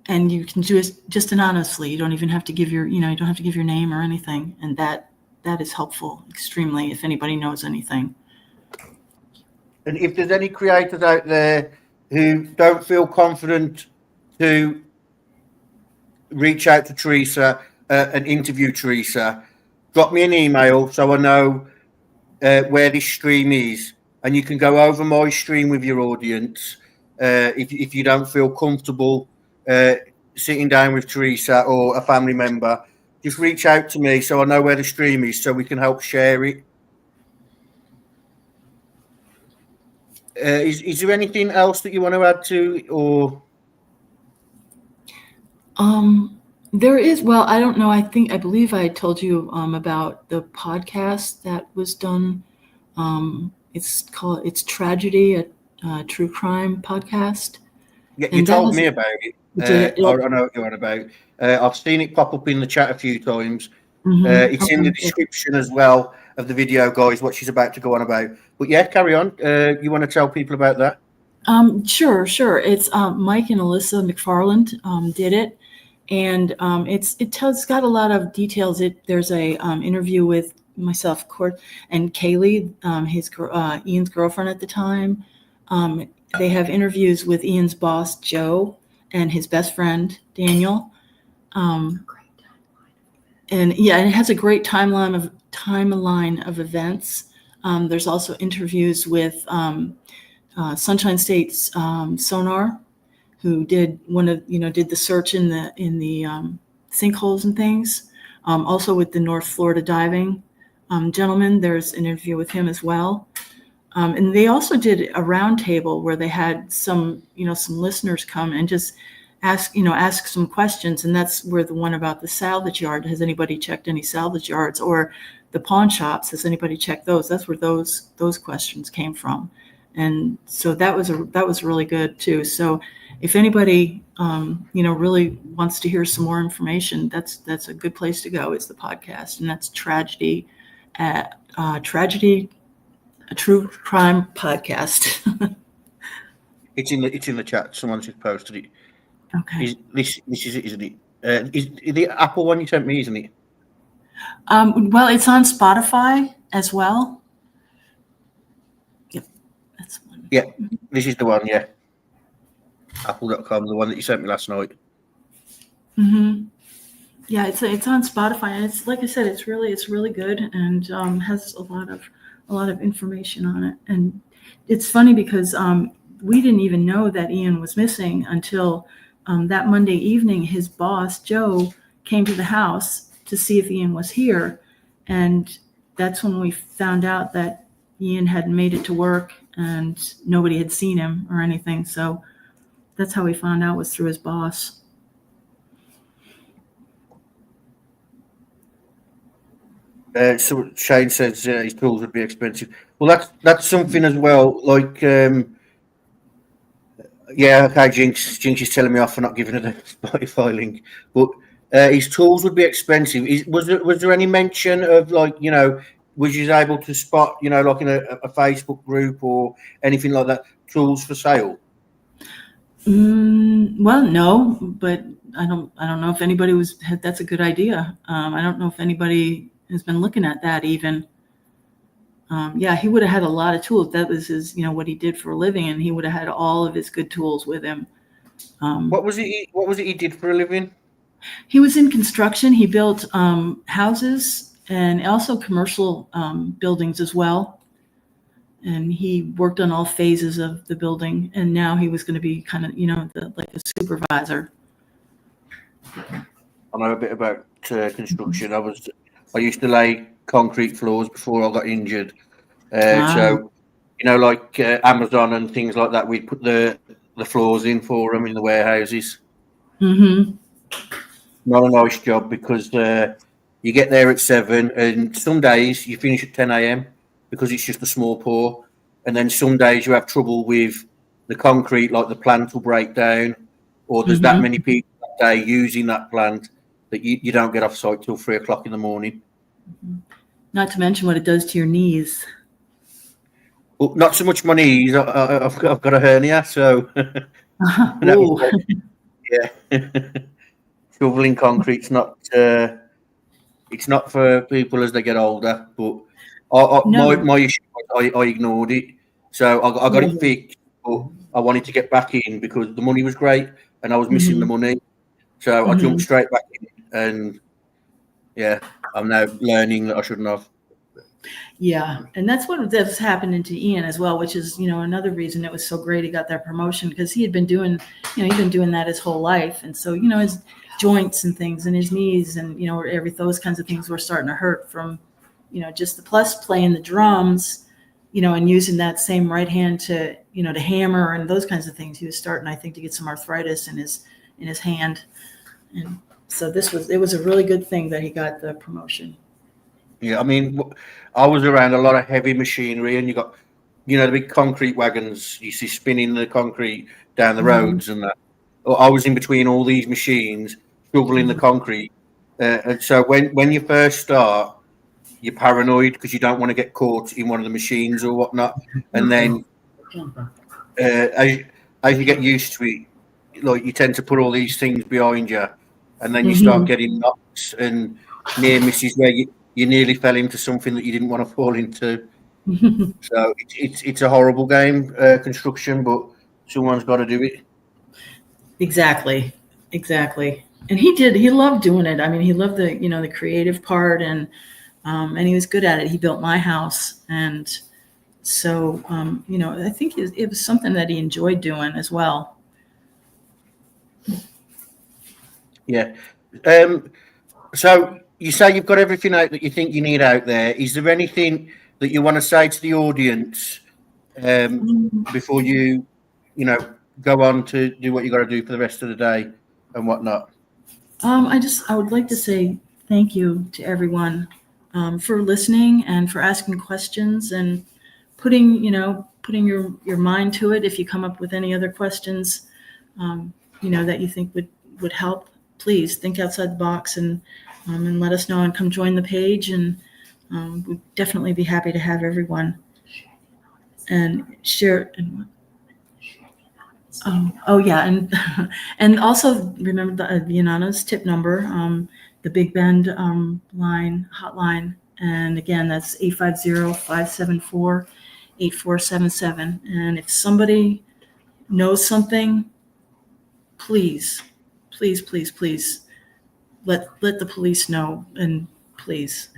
And you can do it just anonymously. You don't even have to give your name or anything. And that is helpful extremely if anybody knows anything. And if there's any creators out there who don't feel confident to reach out to Teresa and interview Teresa, drop me an email so I know where this stream is, and you can go over my stream with your audience if you don't feel comfortable sitting down with Teresa or a family member. Just reach out to me so I know where the stream is so we can help share it. Is there anything else that you want to add to, or? There is. Well, I don't know. I believe I told you about the podcast that was done. It's Tragedy, a true crime podcast. Yeah, you told me about it. I know what you're on about. I've seen it pop up in the chat a few times. It's in the description as well of the video, guys, what she's about to go on about. But yeah, carry on. You want to tell people about that? Sure. It's Mike and Alyssa McFarland did it, and it's got a lot of details. There's a interview with myself, of course, and Kaylee, Ian's girlfriend at the time. They have interviews with Ian's boss, Joe, and his best friend, Daniel. And yeah, it has a great timeline of events. There's also interviews with Sunshine State's Sonar, who did did the search in the sinkholes and things. Also with the North Florida diving gentleman, there's an interview with him as well. And they also did a roundtable where they had some listeners come and just ask some questions. And that's where the one about the salvage yard, has anybody checked any salvage yards, or the pawn shops, has anybody checked those? That's where those questions came from. And so that was really good too. So if anybody really wants to hear some more information, that's a good place to go. It's the podcast, and that's Tragedy, a true crime podcast. It's in the chat. Someone just posted it. Okay. This is it, isn't it? Is the Apple one you sent me, isn't it? Well, it's on Spotify as well. Yep, that's one. Yeah, this is the one. Yeah, Apple.com, the one that you sent me last night. Yeah, it's on Spotify, and it's, like I said, it's really good, and has a lot of information on it. And it's funny because we didn't even know that Ian was missing until that Monday evening. His boss, Joe, came to the house to see if Ian was here, and that's when we found out that Ian hadn't made it to work and nobody had seen him or anything. So that's how we found out, was through his boss. So Shane says his tools would be expensive. Well, that's something as well. Like, yeah, okay, Jinx is telling me off for not giving her the Spotify link, but his tools would be expensive. Was there any mention of, like, was you able to spot, like in a Facebook group or anything like that, tools for sale? Well, no, but I don't know if anybody that's a good idea. I don't know if anybody has been looking at that even. Yeah, he would have had a lot of tools. That was his, what he did for a living, and he would have had all of his good tools with him. What was it? What was it he did for a living? He was in construction. He built houses and also commercial buildings as well. And he worked on all phases of the building. And now he was going to be kind of, like a supervisor. I know a bit about construction. I used to lay concrete floors before I got injured. So, like Amazon and things like that, we'd put the floors in for them in the warehouses. Mm-hmm. Not a nice job because you get there at 7, and some days you finish at 10 a.m. because it's just a small pour, and then some days you have trouble with the concrete, like the plant will break down, or there's that many people that day using that plant that you don't get off site till 3 o'clock in the morning. Not to mention what it does to your knees. Well, not so much my knees. I've got a hernia, so yeah. Shoveling concrete's not. It's not for people as they get older. But my issue, I ignored it, so I got it fixed. But I wanted to get back in because the money was great, and I was missing the money. So I jumped straight back in, and yeah, I'm now learning that I shouldn't have. Yeah, and that's happening to Ian as well, which is another reason it was so great he got that promotion, because he had been doing that his whole life, and so his joints and things and his knees and those kinds of things were starting to hurt from just the plus playing the drums, and using that same right hand to to hammer and those kinds of things. He was starting, I think, to get some arthritis in his hand, and so it was a really good thing that he got the promotion. Yeah, I mean, I was around a lot of heavy machinery, and you got, the big concrete wagons you see spinning the concrete down the roads and that. I was in between all these machines, shoveling the concrete. And so when you first start, you're paranoid because you don't want to get caught in one of the machines or whatnot. And then as you get used to it, like you tend to put all these things behind you, and then you start getting knocks and near misses where you nearly fell into something that you didn't want to fall into. So it's a horrible game, construction, but someone's got to do it. Exactly. And he loved doing it. I mean, he loved the creative part, and he was good at it. He built my house, and so I think it was something that he enjoyed doing as well. Yeah. So you say you've got everything out that you think you need out there. Is there anything that you want to say to the audience before you go on to do what you got to do for the rest of the day and whatnot? I would like to say thank you to everyone for listening and for asking questions and putting your mind to it. If you come up with any other questions, that you think would help, please think outside the box and let us know and come join the page. And we'd definitely be happy to have everyone and share. Oh yeah, and also remember the anonymous tip number, the Big Bend hotline, and again that's 850-574-8477. And if somebody knows something, please let the police know, and please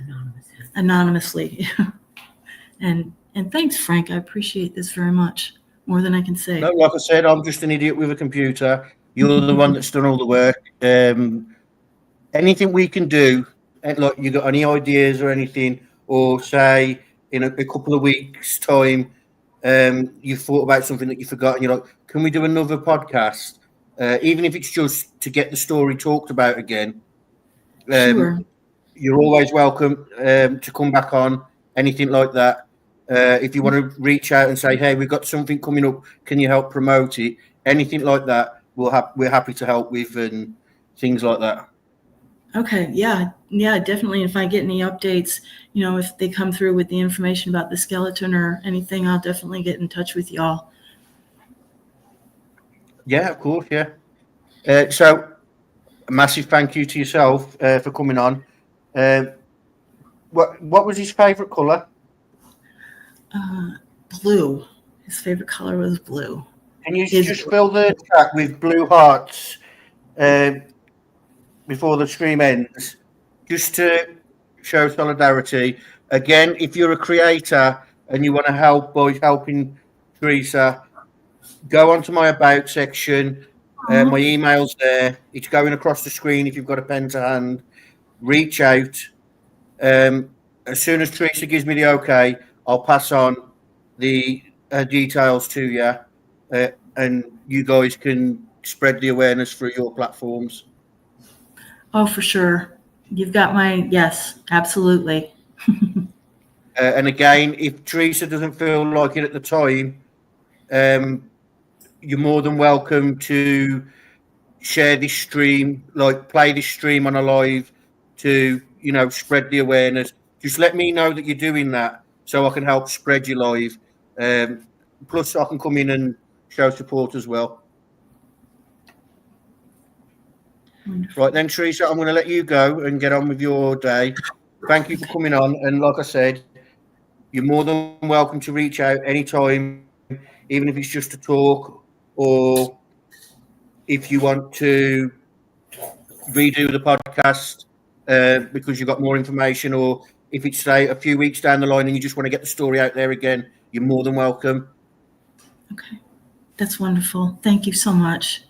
anonymously. and thanks, Frank. I appreciate this very much. More than I can say. No, like I said, I'm just an idiot with a computer. You're the one that's done all the work. Anything we can do, like you got any ideas or anything, or say in a couple of weeks' time, you thought about something that you forgot, and you're like, can we do another podcast? Even if it's just to get the story talked about again. Sure. You're always welcome to come back on, anything like that. If you want to reach out and say, hey, we've got something coming up, can you help promote it? Anything like that, we're happy to help with, and things like that. Okay, yeah, definitely. If I get any updates, if they come through with the information about the skeleton or anything, I'll definitely get in touch with y'all. Yeah, of course, yeah. So a massive thank you to yourself for coming on. Um, what was his favourite colour? Uh, Blue. His favorite color was blue. Can you Is just fill the chat with blue hearts um, before the stream ends, just to show solidarity? Again, if you're a creator and you want to help by helping Teresa, go onto my about section. My email's there. It's going across the screen if you've got a pen to hand. Reach out. As soon as Teresa gives me the okay, I'll pass on the details to you, and you guys can spread the awareness through your platforms. Oh, for sure. You've got my yes, absolutely. And again, if Teresa doesn't feel like it at the time, um, you're more than welcome to share this stream, like play this stream on a live to, spread the awareness. Just let me know that you're doing that so I can help spread your live. Um, Plus, I can come in and show support as well. Wonderful. Right then, Teresa, I'm going to let you go and get on with your day. Thank you for coming on. And like I said, you're more than welcome to reach out anytime, even if it's just to talk or if you want to redo the podcast because you've got more information, or if it's say a few weeks down the line and you just want to get the story out there again, you're more than welcome. Okay. That's wonderful. Thank you so much.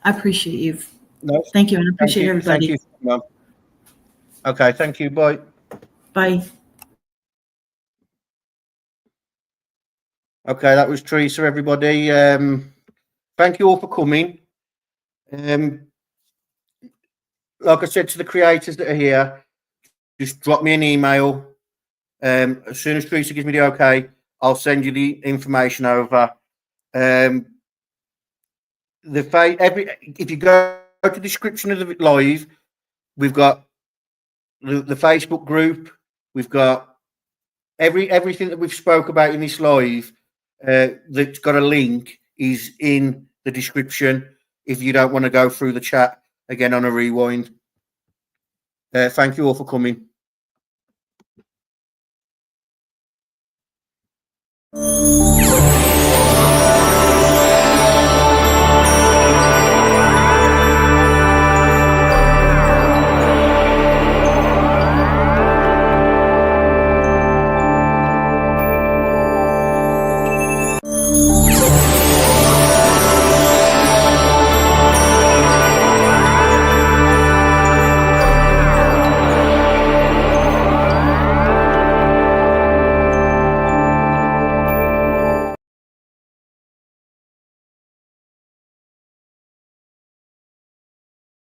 I appreciate you. No, Thank you, and I thank appreciate you, thank everybody. you. Okay, thank you. Bye. Bye. Okay, that was Teresa. Everybody, thank you all for coming. Like I said to the creators that are here, just drop me an email. As soon as Teresa gives me the okay, I'll send you the information over. Um, if you go to the description of the live, we've got the Facebook group, we've got everything that we've spoke about in this live that's got a link is in the description if you don't want to go through the chat again on a rewind. Thank you all for coming.